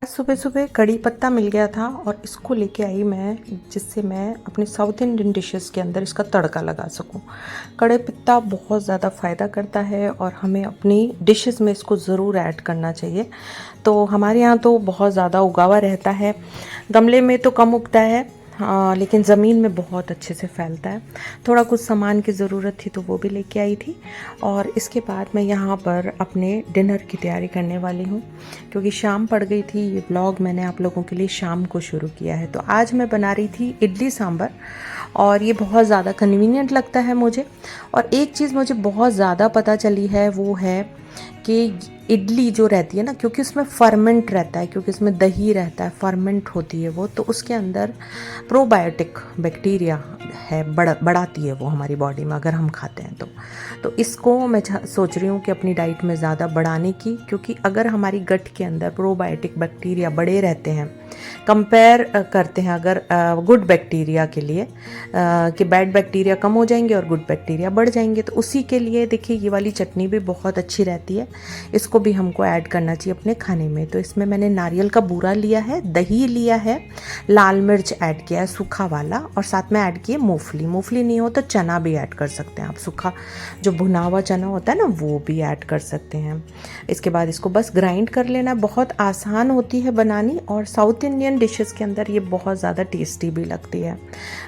सुबह सुबह कड़ी पत्ता मिल गया था और इसको लेके आई मैं, जिससे मैं अपने साउथ इंडियन डिशेस के अंदर इसका तड़का लगा सकूं। कड़ी पत्ता बहुत ज़्यादा फ़ायदा करता है और हमें अपनी डिशेस में इसको ज़रूर ऐड करना चाहिए। तो हमारे यहाँ तो बहुत ज़्यादा उगा हुआ रहता है, गमले में तो कम उगता है, हाँ, लेकिन ज़मीन में बहुत अच्छे से फैलता है। थोड़ा कुछ सामान की ज़रूरत थी तो वो भी लेके आई थी। और इसके बाद मैं यहाँ पर अपने डिनर की तैयारी करने वाली हूँ, क्योंकि शाम पड़ गई थी। ये व्लॉग मैंने आप लोगों के लिए शाम को शुरू किया है। तो आज मैं बना रही थी इडली सांभर, और ये बहुत ज़्यादा कन्वीनियंट लगता है मुझे। और एक चीज़ मुझे बहुत ज़्यादा पता चली है, वो है कि इडली जो रहती है ना, क्योंकि उसमें फर्मेंट रहता है, क्योंकि इसमें दही रहता है, फर्मेंट होती है वो, तो उसके अंदर प्रोबायोटिक बैक्टीरिया है, बढ़ाती है वो हमारी बॉडी में अगर हम खाते हैं तो इसको मैं सोच रही हूँ कि अपनी डाइट में ज़्यादा बढ़ाने की, क्योंकि अगर हमारी गट के अंदर प्रोबायोटिक बैक्टीरिया बढ़े रहते हैं, कंपेयर करते हैं अगर गुड बैक्टीरिया के लिए, कि बैड बैक्टीरिया कम हो जाएंगे और गुड बैक्टीरिया बढ़ जाएंगे, तो उसी के लिए देखिए ये वाली चटनी भी बहुत अच्छी रहती है। इसको भी हमको ऐड करना चाहिए अपने खाने में। तो इसमें मैंने नारियल का बूरा लिया है, दही लिया है, लाल मिर्च ऐड किया है सूखा वाला, और साथ में ऐड किए मूंगफली नहीं हो तो चना भी ऐड कर सकते हैं आप, सूखा जो भुना हुआ चना होता है ना, वो भी ऐड कर सकते हैं। इसके बाद इसको बस ग्राइंड कर लेना, बहुत आसान होती है बनानी, और साउथ इंडियन डिशेस के अंदर ये बहुत ज़्यादा टेस्टी भी लगती है।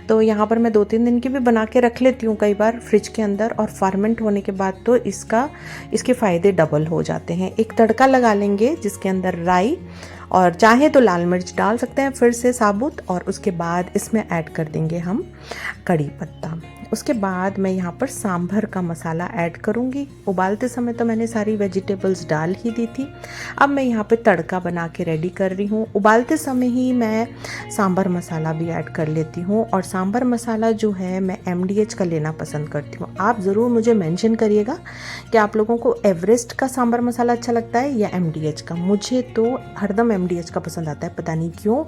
तो यहाँ पर मैं 2-3 दिन की भी बना के रख लेती हूँ कई बार फ्रिज के अंदर, और फर्मेंट होने के बाद तो इसके फ़ायदे डबल हो जाते हैं। एक तड़का लगा लेंगे जिसके अंदर राई और चाहे तो लाल मिर्च डाल सकते हैं फिर से साबुत, और उसके बाद इसमें ऐड कर देंगे हम कड़ी पत्ता। उसके बाद मैं यहाँ पर सांभर का मसाला ऐड करूँगी। उबालते समय तो मैंने सारी वेजिटेबल्स डाल ही दी थी। अब मैं यहाँ पे तड़का बना के रेडी कर रही हूँ। उबालते समय ही मैं सांभर मसाला भी ऐड कर लेती हूँ, और सांभर मसाला जो है मैं MDH का लेना पसंद करती हूँ। आप ज़रूर मुझे मेंशन करिएगा कि आप लोगों को एवरेस्ट का सांभर मसाला अच्छा लगता है या MDH का। मुझे तो हरदम MDH का पसंद आता है, पता नहीं क्यों,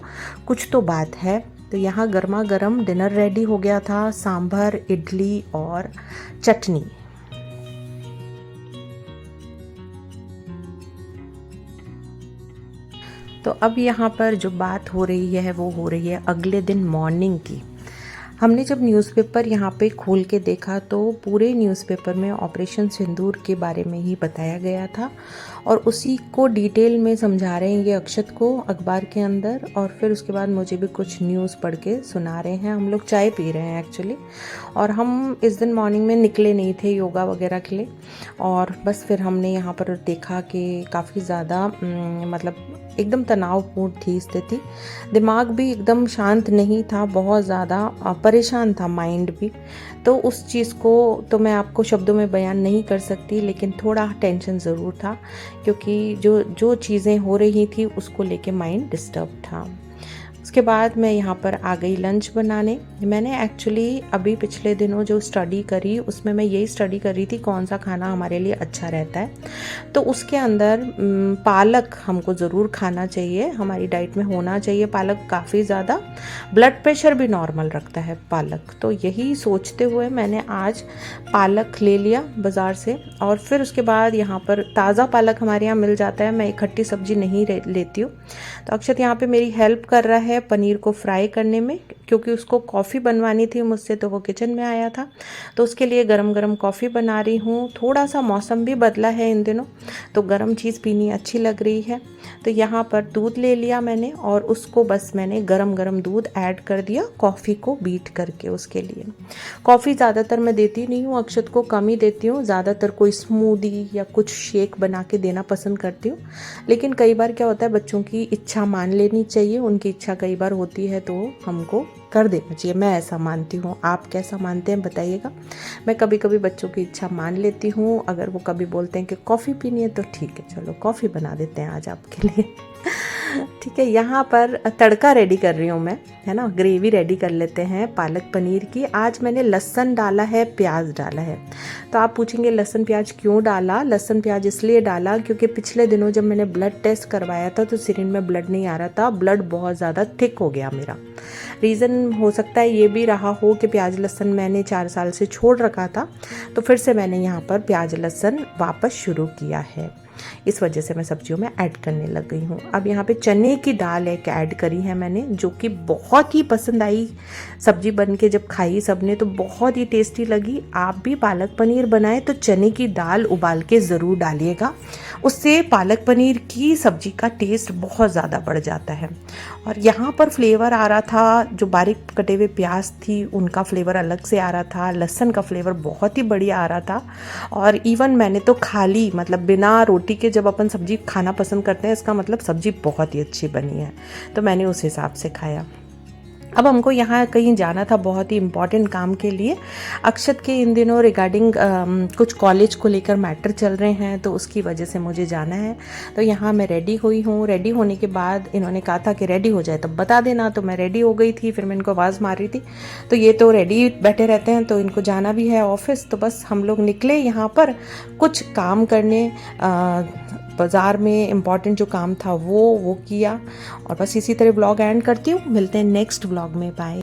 कुछ तो बात है। तो यहाँ गर्मा गर्म डिनर रेडी हो गया था, सांभर, इडली और चटनी। तो अब यहाँ पर जो बात हो रही है वो हो रही है अगले दिन मॉर्निंग की। हमने जब न्यूज़पेपर यहाँ पे खोल के देखा तो पूरे न्यूज़पेपर में ऑपरेशन सिंदूर के बारे में ही बताया गया था, और उसी को डिटेल में समझा रहे हैं ये अक्षत को अखबार के अंदर, और फिर उसके बाद मुझे भी कुछ न्यूज़ पढ़ के सुना रहे हैं। हम लोग चाय पी रहे हैं एक्चुअली, और हम इस दिन मॉर्निंग में निकले नहीं थे योगा वगैरह के लिए, और बस फिर हमने यहाँ पर देखा कि काफ़ी ज़्यादा मतलब एकदम तनावपूर्ण थी स्थिति। दिमाग भी एकदम शांत नहीं था, बहुत ज़्यादा परेशान था माइंड भी। तो उस चीज़ को तो मैं आपको शब्दों में बयान नहीं कर सकती, लेकिन थोड़ा टेंशन ज़रूर था, क्योंकि जो चीज़ें हो रही थी उसको लेके माइंड डिस्टर्ब था। उसके बाद मैं यहाँ पर आ गई लंच बनाने। मैंने एक्चुअली अभी पिछले दिनों जो स्टडी करी उसमें मैं यही स्टडी कर रही थी कौन सा खाना हमारे लिए अच्छा रहता है। तो उसके अंदर पालक हमको ज़रूर खाना चाहिए, हमारी डाइट में होना चाहिए पालक काफ़ी ज़्यादा। ब्लड प्रेशर भी नॉर्मल रखता है पालक। तो यही सोचते हुए मैंने आज पालक ले लिया बाज़ार से, और फिर उसके बाद यहाँ पर ताज़ा पालक हमारे यहाँ मिल जाता है, मैं इकट्ठी सब्जी नहीं लेती हूँ। तो अक्षत यहाँ पे मेरी हेल्प कर रहा है पनीर को फ्राई करने में, क्योंकि उसको कॉफ़ी बनवानी थी मुझसे, तो वो किचन में आया था, तो उसके लिए गरम गरम कॉफ़ी बना रही हूँ। थोड़ा सा मौसम भी बदला है इन दिनों, तो गरम चीज़ पीनी अच्छी लग रही है। तो यहाँ पर दूध ले लिया मैंने, और उसको बस मैंने गरम गरम दूध ऐड कर दिया कॉफ़ी को बीट करके। उसके लिए कॉफ़ी ज़्यादातर मैं देती नहीं हूँ, अक्षत को कम ही देती हूँ। ज़्यादातर कोई स्मूदी या कुछ शेक बना के देना पसंद करती हूँ, लेकिन कई बार क्या होता है बच्चों की इच्छा मान लेनी चाहिए। उनकी इच्छा कई बार होती है तो हमको कर देना चाहिए, मैं ऐसा मानती हूँ। आप कैसा मानते हैं बताइएगा। मैं कभी कभी बच्चों की इच्छा मान लेती हूँ, अगर वो कभी बोलते हैं कि कॉफ़ी पीनी है तो ठीक है, चलो कॉफ़ी बना देते हैं आज आपके लिए। ठीक है, यहाँ पर तड़का रेडी कर रही हूँ मैं, है ना, ग्रेवी रेडी कर लेते हैं पालक पनीर की। आज मैंने लहसुन डाला है, प्याज डाला है। तो आप पूछेंगे लहसुन प्याज क्यों डाला? लहसुन प्याज इसलिए डाला क्योंकि पिछले दिनों जब मैंने ब्लड टेस्ट करवाया था तो सिरिंज में ब्लड नहीं आ रहा था, ब्लड बहुत ज़्यादा थिक हो गया मेरा। रीज़न हो सकता है ये भी रहा हो कि प्याज लहसुन मैंने 4 साल से छोड़ रखा था, तो फिर से मैंने यहाँ पर प्याज लहसुन वापस शुरू किया है। इस वजह से मैं सब्जियों में ऐड करने लग गई हूँ। अब यहाँ पे चने की दाल एक ऐड करी है मैंने, जो कि बहुत ही पसंद आई। सब्जी बन के जब खाई सबने तो बहुत ही टेस्टी लगी। आप भी पालक पनीर बनाएं तो चने की दाल उबाल के ज़रूर डालिएगा, उससे पालक पनीर की सब्ज़ी का टेस्ट बहुत ज़्यादा बढ़ जाता है। और यहाँ पर फ्लेवर आ रहा था, जो बारीक कटे हुए प्याज थी उनका फ्लेवर अलग से आ रहा था, लहसुन का फ्लेवर बहुत ही बढ़िया आ रहा था। और इवन मैंने तो खाली मतलब बिना रोटी के जब अपन सब्ज़ी खाना पसंद करते हैं, इसका मतलब सब्ज़ी बहुत ही अच्छी बनी है, तो मैंने उस हिसाब से खाया। अब हमको यहाँ कहीं जाना था बहुत ही इम्पॉर्टेंट काम के लिए। अक्षत के इन दिनों रिगार्डिंग कुछ कॉलेज को लेकर मैटर चल रहे हैं, तो उसकी वजह से मुझे जाना है। तो यहाँ मैं रेडी हुई हूँ। रेडी होने के बाद इन्होंने कहा था कि रेडी हो जाए तब बता देना, तो मैं रेडी हो गई थी। फिर मैं इनको आवाज़ मार रही थी, तो ये तो रेडी बैठे रहते हैं, तो इनको जाना भी है ऑफिस। तो बस हम लोग निकले यहाँ पर कुछ काम करने, बाज़ार में इम्पॉर्टेंट जो काम था वो किया। और बस इसी तरह ब्लॉग एंड करती हूँ। मिलते हैं नेक्स्ट ब्लॉग में। बाय।